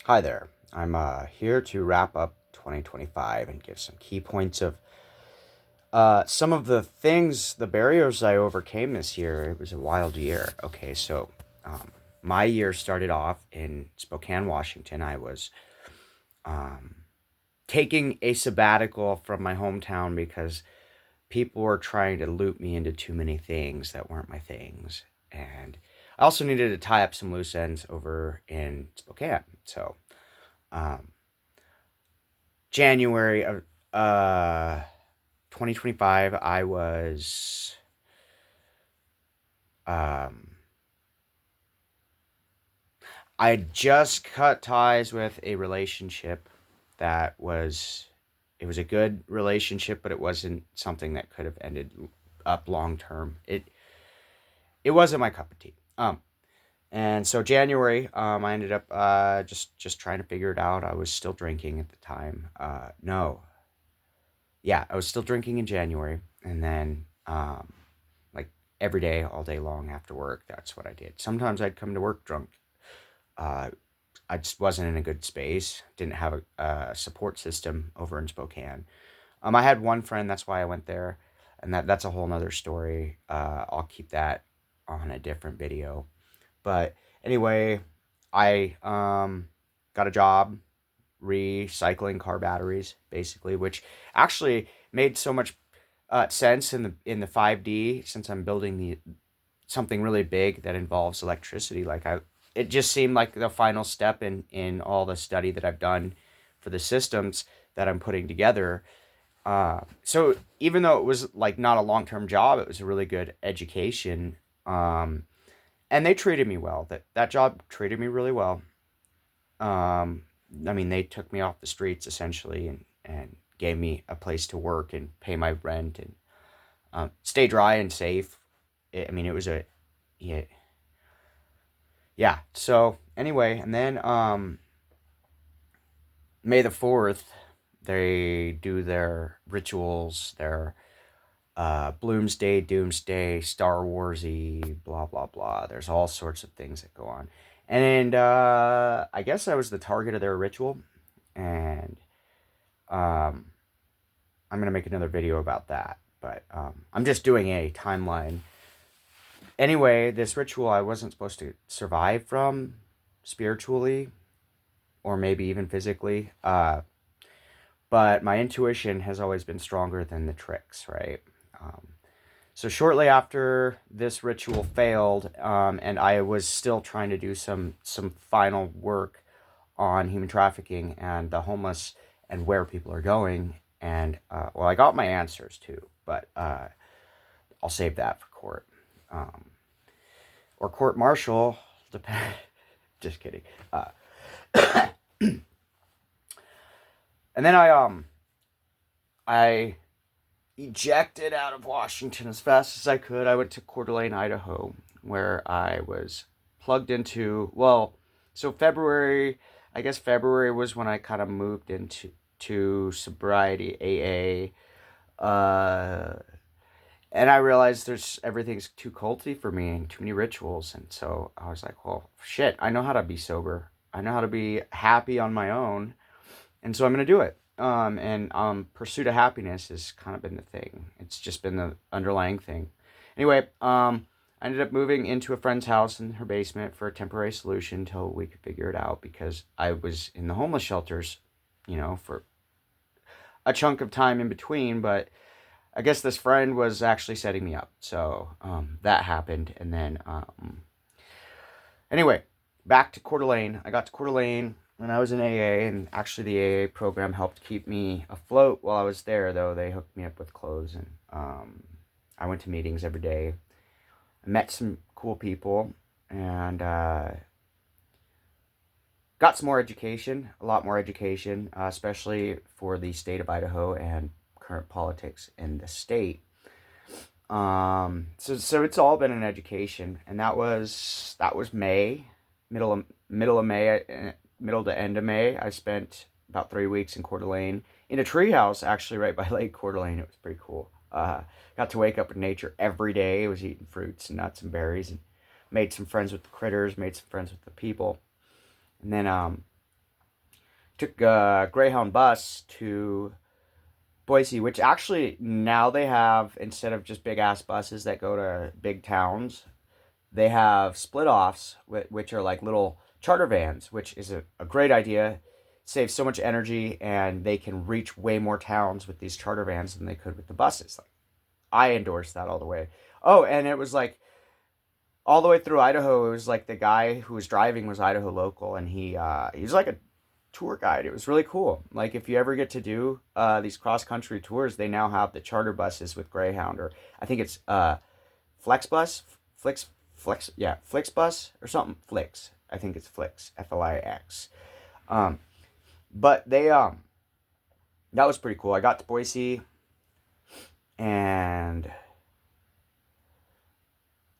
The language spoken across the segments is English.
Hi there. I'm here to wrap up 2025 and give some key points of some of the things, the barriers I overcame this year. It was a wild year. Okay, so um, my year started off in Spokane, Washington. I was um, taking a sabbatical from my hometown because people were trying to loop me into too many things that weren't my things. And I also needed to tie up some loose ends over in Spokane. So, um, January of 2025, um I had just cut ties with a relationship that was it was a good relationship, but it wasn't something that could have ended up long term. It wasn't my cup of tea. And so January, I ended up just trying to figure it out. I was still drinking at the time. No, yeah, I was still drinking in January, and then like every day, all day long after work, that's what I did. Sometimes I'd come to work drunk. Uh, I just wasn't in a good space. Didn't have a support system over in Spokane. I had one friend. That's why I went there, and that's a whole nother story. I'll keep that on a different video. But anyway, I got a job recycling car batteries, basically, which actually made so much sense in the 5D since I'm building the something really big that involves electricity. It just seemed like the final step in all the study that I've done for the systems that I'm putting together. So even though it was like not a long term job, it was a really good education. Um, and they treated me well. That job treated me really well. Um, I mean, they took me off the streets essentially and gave me a place to work and pay my rent and stay dry and safe. I mean, it was a yeah, yeah. So anyway, and then May the 4th, they do their rituals, their Bloomsday, Doomsday, Star Warsy, blah blah blah. There's all sorts of things that go on, and I guess I was the target of their ritual, and um, I'm gonna make another video about that. But I'm just doing a timeline. Anyway, this ritual I wasn't supposed to survive from spiritually or maybe even physically. But my intuition has always been stronger than the tricks, right? Um, so shortly after this ritual failed, and I was still trying to do some final work on human trafficking and the homeless and where people are going, and well, I got my answers too, but I'll save that for court um, or court martial. Depend. Just kidding. Uh, and then I ejected out of Washington as fast as I could. I went to Coeur d'Alene, Idaho, where I was plugged into. Well, so February, I guess February was when I kind of moved into sobriety AA, and I realized there's everything's too culty for me and too many rituals, and so I was like, well, shit, I know how to be sober. I know how to be happy on my own, and so I'm gonna do it. And pursuit of happiness has kind of been the thing. It's just been the underlying thing. Anyway, I ended up moving into a friend's house in her basement for a temporary solution until we could figure it out because I was in the homeless shelters, for a chunk of time in between. But I guess this friend was actually setting me up, so that happened. And then anyway, back to Coeur d'Alene. I got to Coeur d'Alene when I was in AA, and actually the AA program helped keep me afloat while I was there. Though they hooked me up with clothes, and I went to meetings every day. I met some cool people, and got some more education, a lot more education, especially for the state of Idaho and current politics in the state. So it's all been an education, and that was May, middle of May, middle to end of May. I spent about 3 weeks in Coeur d'Alene in a treehouse, actually, right by Lake Coeur d'Alene. It was pretty cool. Got to wake up in nature every day. I was eating fruits and nuts and berries, and made some friends with the critters, made some friends with the people, and then took a Greyhound bus to Boise, which actually now they have, instead of just big ass buses that go to big towns, they have split offs, which are like little charter vans, which is a great idea. Saves so much energy, and they can reach way more towns with these charter vans than they could with the buses. Like, I endorse that all the way. Oh, and it was like all the way through Idaho. It was like the guy who was driving was Idaho local, and he was like a tour guide. It was really cool. Like, if you ever get to do these cross country tours, they now have the charter buses with Greyhound, or I think it's Flexbus, yeah, Flixbus or something. Flix, I think it's Flix, Flix. Um, but that was pretty cool. I got to Boise, and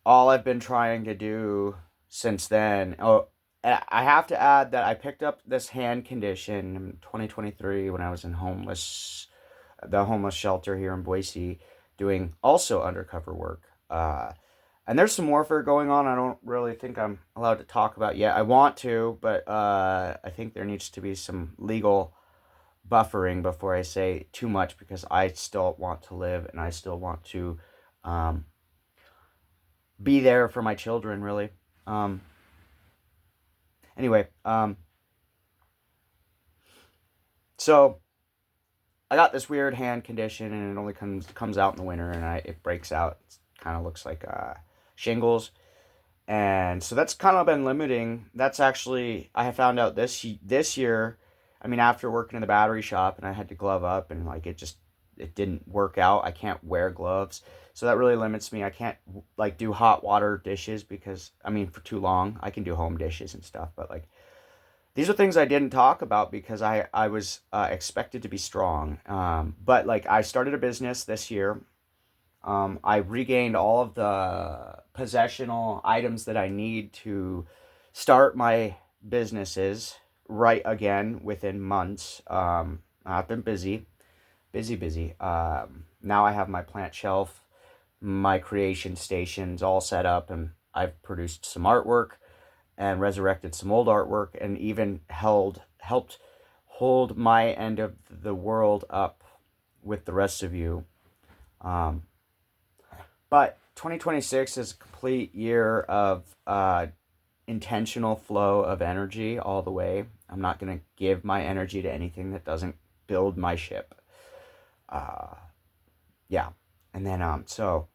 all I've been trying to do since then. Oh, I have to add that I picked up this hand condition in 2023 when I was in the homeless shelter here in Boise, doing also undercover work. And there's some warfare going on. I don't really think I'm allowed to talk about yet. I want to, but I think there needs to be some legal buffering before I say too much, because I still want to live, and I still want to um, be there for my children, really. Um, anyway, so I got this weird hand condition, and it only comes out in the winter, and it breaks out. It kind of looks like shingles, and so that's kind of been limiting. That's actually, I have found out this year. I mean, after working in the battery shop, and I had to glove up, and like it didn't work out. I can't wear gloves, so that really limits me. I can't like do hot water dishes, because I mean, for too long. I can do home dishes and stuff, but like, these are things I didn't talk about because I was expected to be strong. But like, I started a business this year. I regained all of the possessional items that I need to start my businesses right again within months. I've been busy, busy, busy. Now I have my plant shelf, my creation stations all set up, and I've produced some artwork and resurrected some old artwork, and even helped hold my end of the world up with the rest of you. Um, but 2026 is a complete year of intentional flow of energy all the way. I'm not going to give my energy to anything that doesn't build my ship. Uh, yeah. And then, so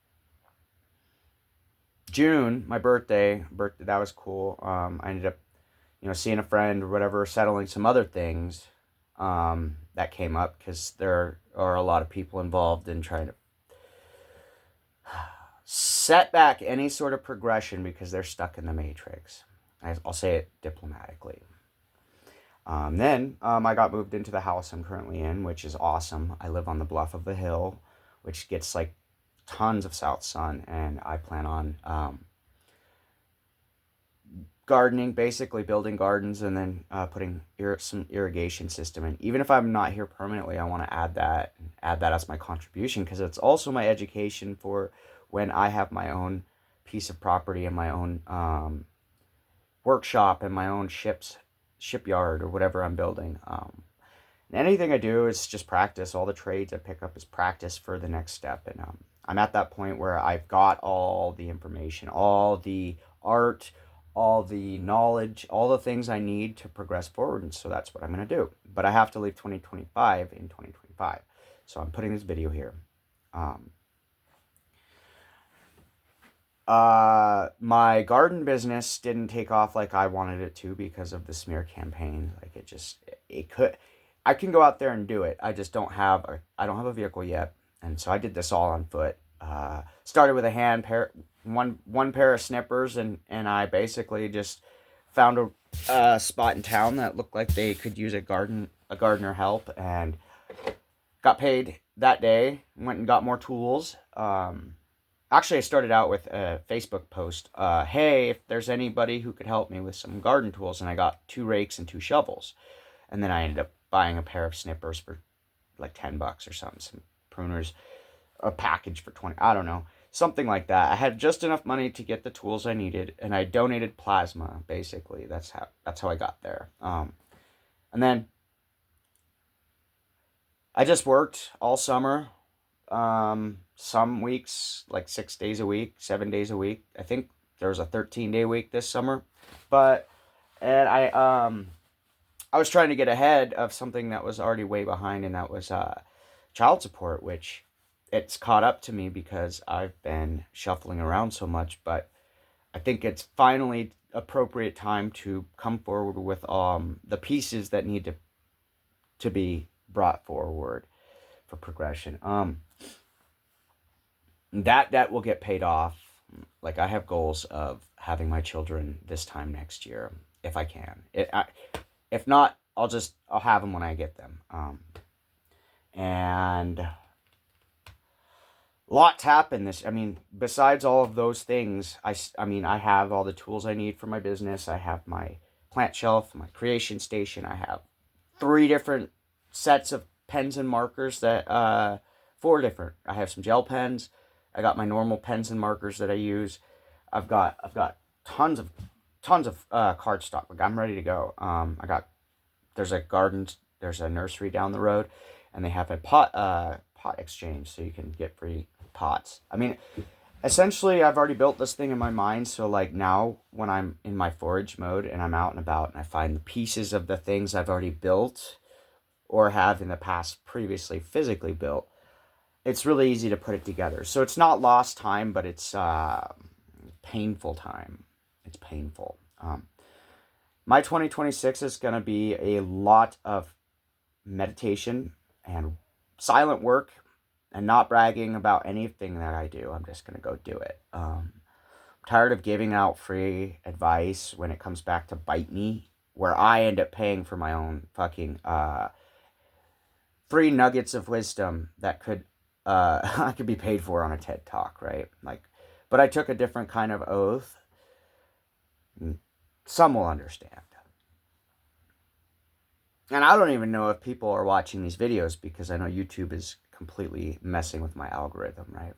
June, my birthday, that was cool. I ended up, seeing a friend or whatever, settling some other things that came up, because there are a lot of people involved in trying to set back any sort of progression because they're stuck in the matrix. I'll say it diplomatically. Then I got moved into the house I'm currently in, which is awesome. I live on the bluff of the hill, which gets like tons of south sun, and I plan on gardening, basically building gardens, and then putting some irrigation system in. Even if I'm not here permanently, I want to add that as my contribution, because it's also my education for when I have my own piece of property and my own workshop and my own shipyard or whatever I'm building. And anything I do is just practice. All the trades I pick up is practice for the next step. And I'm at that point where I've got all the information, all the art, all the knowledge, all the things I need to progress forward. And so that's what I'm going to do. But I have to leave 2025 in 2025. So I'm putting this video here. My garden business didn't take off like I wanted it to because of the smear campaign. Like, it could, I can go out there and do it. I just don't have a vehicle yet. And so I did this all on foot. Started with one pair of snippers, and I basically just found a spot in town that looked like they could use a gardener help, and got paid that day. Went and got more tools. Actually, I started out with a Facebook post. Hey, if there's anybody who could help me with some garden tools, and I got 2 rakes and 2 shovels, and then I ended up buying a pair of snippers for like $10 or something, some pruners, a package for 20. I don't know, something like that. I had just enough money to get the tools I needed, and I donated plasma. Basically, that's how I got there. And then I just worked all summer. Some weeks, like 6 days a week, 7 days a week. I think there was a 13-day week this summer. But, and I was trying to get ahead of something that was already way behind, and that was child support, which it's caught up to me because I've been shuffling around so much. But I think it's finally appropriate time to come forward with the pieces that need to be brought forward for progression. That will get paid off. Like, I have goals of having my children this time next year if I can. If not, I'll have them when I get them. And lots happened this. I mean, besides all of those things, I mean, I have all the tools I need for my business. I have my plant shelf, my creation station. I have 3 different sets of pens and markers that 4 different. I have some gel pens. I got my normal pens and markers that I use. I've got tons of cardstock. Like, I'm ready to go. There's a nursery down the road, and they have a pot exchange, so you can get free pots. I mean, essentially, I've already built this thing in my mind. So, like, now when I'm in my forage mode and I'm out and about and I find the pieces of the things I've already built or have in the past previously physically built, it's really easy to put it together. So it's not lost time, but it's painful time. It's painful. My 2026 is going to be a lot of meditation and silent work and not bragging about anything that I do. I'm just going to go do it. I'm tired of giving out free advice when it comes back to bite me, where I end up paying for my own fucking free nuggets of wisdom that could I could be paid for on a TED Talk, right? Like, but I took a different kind of oath. Some will understand. And I don't even know if people are watching these videos because I know YouTube is completely messing with my algorithm, right?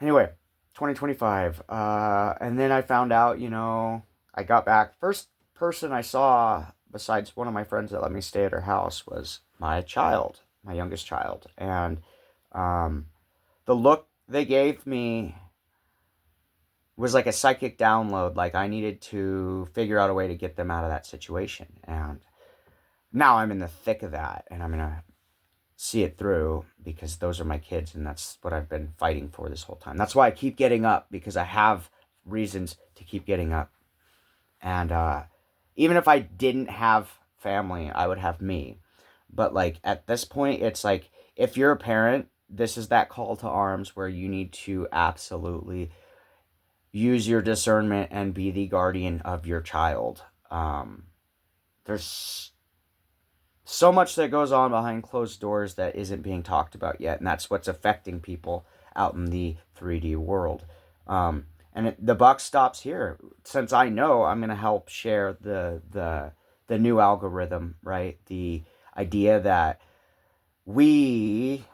Anyway, 2025. And then I found out, I got back. First person I saw, besides one of my friends that let me stay at her house, was my child, my youngest child. And the look they gave me was like a psychic download. Like, I needed to figure out a way to get them out of that situation. And now I'm in the thick of that, and I'm going to see it through because those are my kids, and that's what I've been fighting for this whole time. That's why I keep getting up, because I have reasons to keep getting up. And even if I didn't have family, I would have me. But, like, at this point, it's like, if you're a parent, this is that call to arms where you need to absolutely use your discernment and be the guardian of your child. There's so much that goes on behind closed doors that isn't being talked about yet, and that's what's affecting people out in the 3D world. The buck stops here. Since I know, I'm going to help share the new algorithm, right? The idea that we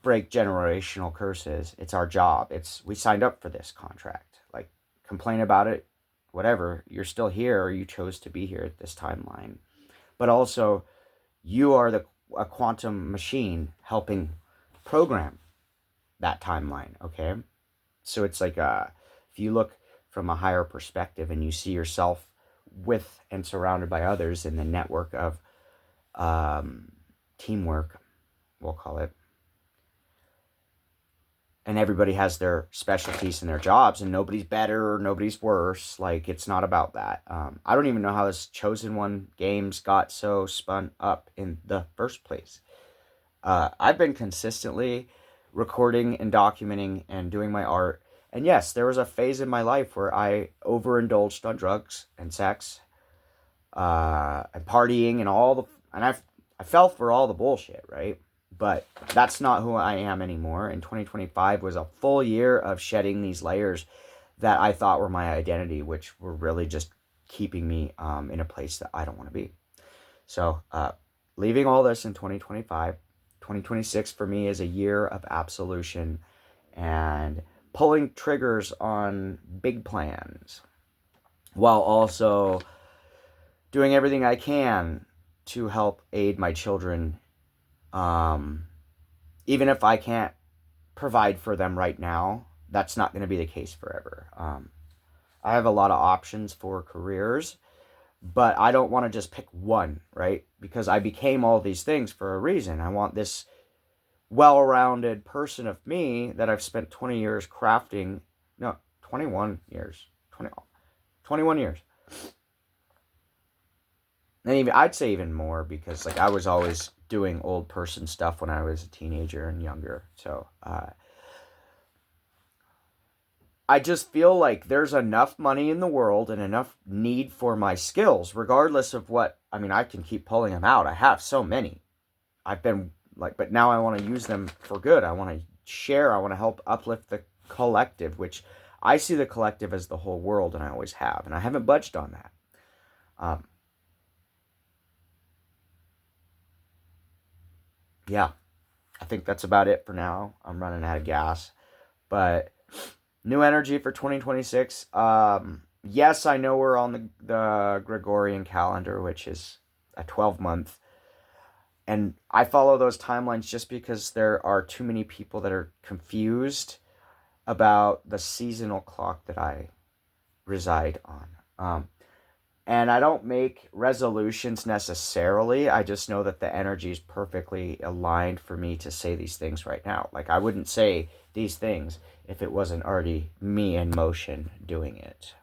break generational curses. It's our job. We signed up for this contract. Like, complain about it, whatever. You're still here, or you chose to be here at this timeline. But also, you are a quantum machine helping program that timeline, okay? So it's like, if you look from a higher perspective and you see yourself with and surrounded by others in the network of teamwork, we'll call it, and everybody has their specialties in their jobs, and nobody's better or nobody's worse. Like, it's not about that. I don't even know how this Chosen One games got so spun up in the first place. I've been consistently recording and documenting and doing my art. And yes, there was a phase in my life where I overindulged on drugs and sex, and partying and I fell for all the bullshit, right? But that's not who I am anymore. And 2025 was a full year of shedding these layers that I thought were my identity, which were really just keeping me in a place that I don't want to be. So leaving all this in 2025, 2026 for me is a year of absolution and pulling triggers on big plans, while also doing everything I can to help aid my children Even if I can't provide for them right now, that's not going to be the case forever. I have a lot of options for careers, but I don't want to just pick one, right? Because I became all these things for a reason. I want this well-rounded person of me that I've spent 20 years crafting. No, 21 years. 21 years. And even I'd say even more, because like I was always doing old person stuff when I was a teenager and younger. So I just feel like there's enough money in the world and enough need for my skills, regardless of what. I mean, I can keep pulling them out. I have so many. I've been like, but now I want to use them for good. I want to share. I want to help uplift the collective, which I see the collective as the whole world, and I always have, and I haven't budged on that. Yeah, I think that's about it for now. I'm running out of gas, but new energy for 2026. Yes, I know we're on the Gregorian calendar, which is a 12-month. And I follow those timelines just because there are too many people that are confused about the seasonal clock that I reside on. And I don't make resolutions necessarily. I just know that the energy is perfectly aligned for me to say these things right now. Like, I wouldn't say these things if it wasn't already me in motion doing it.